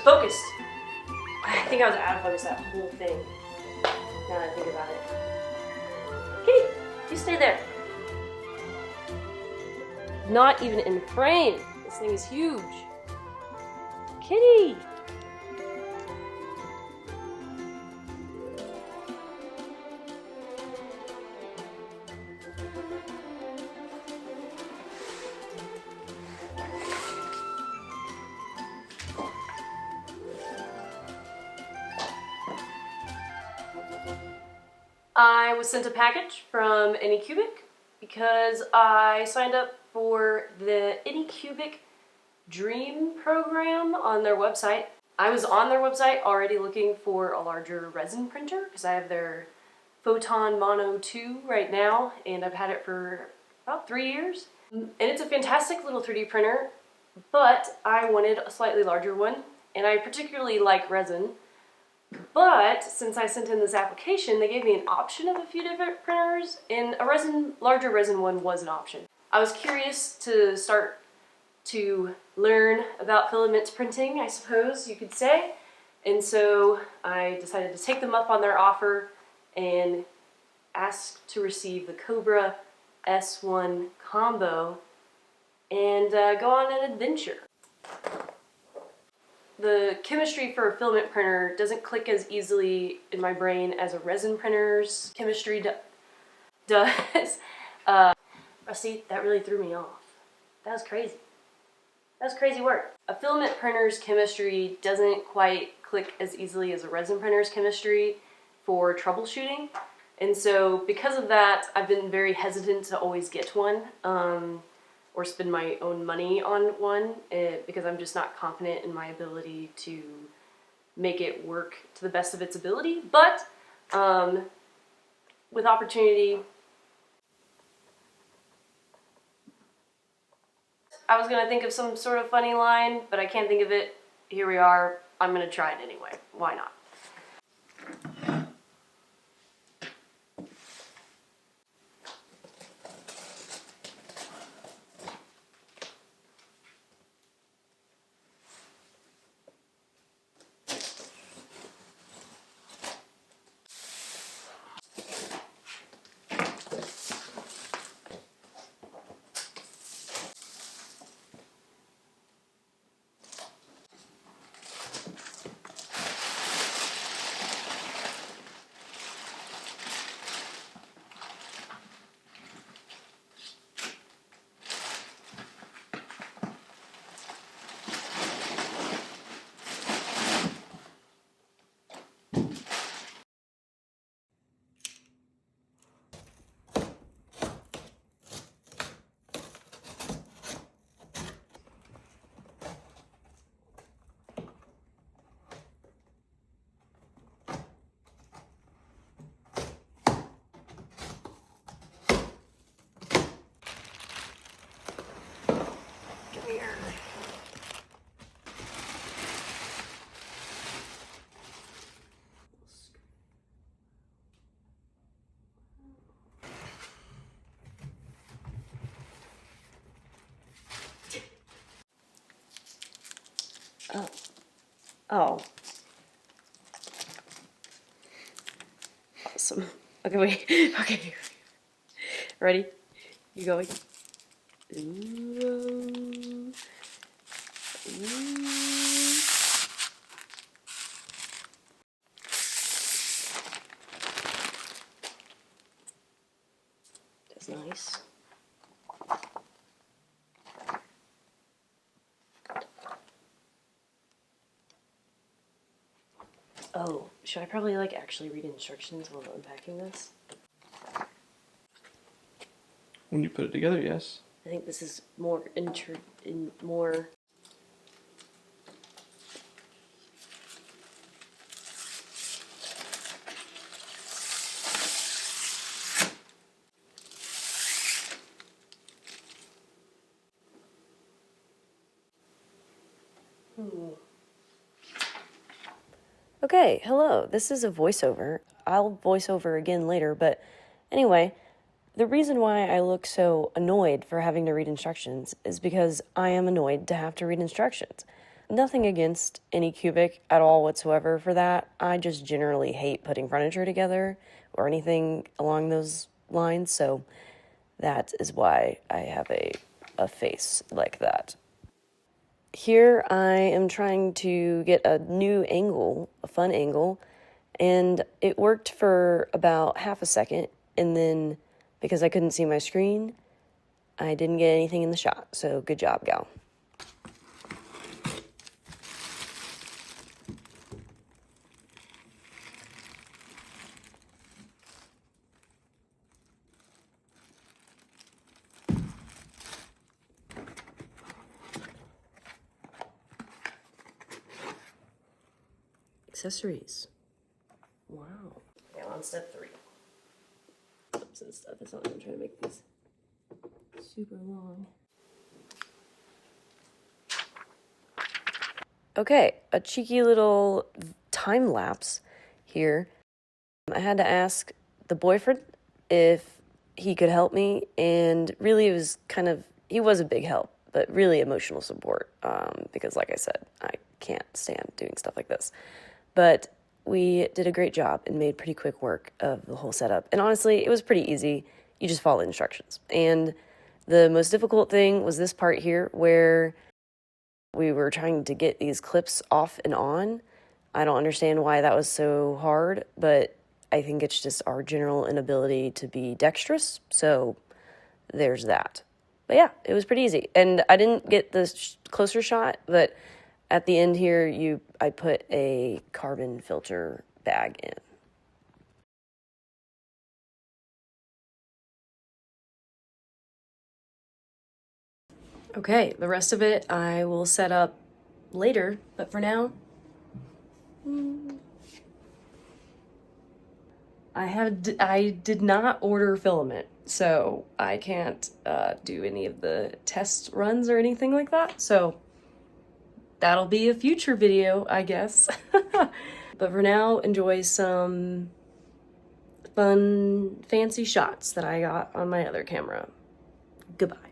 focused. I think I was out of focus that whole thing. Now that I think about it. Kitty, you stay there. Not even in frame. This thing is huge. Kitty! I was sent a package from AnyCubic because I signed up for the AnyCubic Dream program on their website. I was on their website already looking for a larger resin printer because I have their Photon Mono 2 right now, and I've had it for about 3 years. And it's a fantastic little 3D printer, but I wanted a slightly larger one, and I particularly like resin. But since I sent in this application, they gave me an option of a few different printers, and a larger resin one was an option. I was curious to start to learn about filament printing, I suppose you could say, and so I decided to take them up on their offer and ask to receive the Kobra S1 Combo and go on an adventure. The chemistry for a filament printer doesn't click as easily in my brain as a resin printer's chemistry does. See, that really threw me off. That was crazy. That was crazy work. A filament printer's chemistry doesn't quite click as easily as a resin printer's chemistry for troubleshooting. And so because of that, I've been very hesitant to always get one. Or spend my own money on one because I'm just not confident in my ability to make it work to the best of its ability. But with opportunity, I was gonna think of some sort of funny line, but I can't think of it. Here we are. I'm gonna try it anyway. Why not? Oh. Oh. Awesome. Okay, wait. Okay. Ready? You going? Ooh. Ooh. That's nice. Oh, should I probably actually read instructions while unpacking this? When you put it together, yes. I think this is more more. Okay, hello, this is a voiceover. I'll voice over again later, but anyway, the reason why I look so annoyed for having to read instructions is because I am annoyed to have to read instructions. nothing against AnyCubic at all whatsoever for that. I just generally hate putting furniture together or anything along those lines, so that is why I have a face like that. Here I am trying to get a new angle, a fun angle, and it worked for about half a second, and then because I couldn't see my screen, I didn't get anything in the shot, so good job, gal. Accessories. Wow. Now on step 3. Clips and stuff. That's not what I'm trying to make these super long. Okay, a cheeky little time lapse here. I had to ask the boyfriend if he could help me, and really it was he was a big help, but really emotional support, because like I said, I can't stand doing stuff like this. But we did a great job and made pretty quick work of the whole setup. And honestly, it was pretty easy. You just follow instructions. And the most difficult thing was this part here where we were trying to get these clips off and on. I don't understand why that was so hard, but I think it's just our general inability to be dexterous. So there's that. But yeah, it was pretty easy. And I didn't get the closer shot, but at the end here, I put a carbon filter bag in. Okay, the rest of it I will set up later, but for now, I did not order filament, so I can't do any of the test runs or anything like that, so that'll be a future video, I guess. But for now, enjoy some fun, fancy shots that I got on my other camera. Goodbye.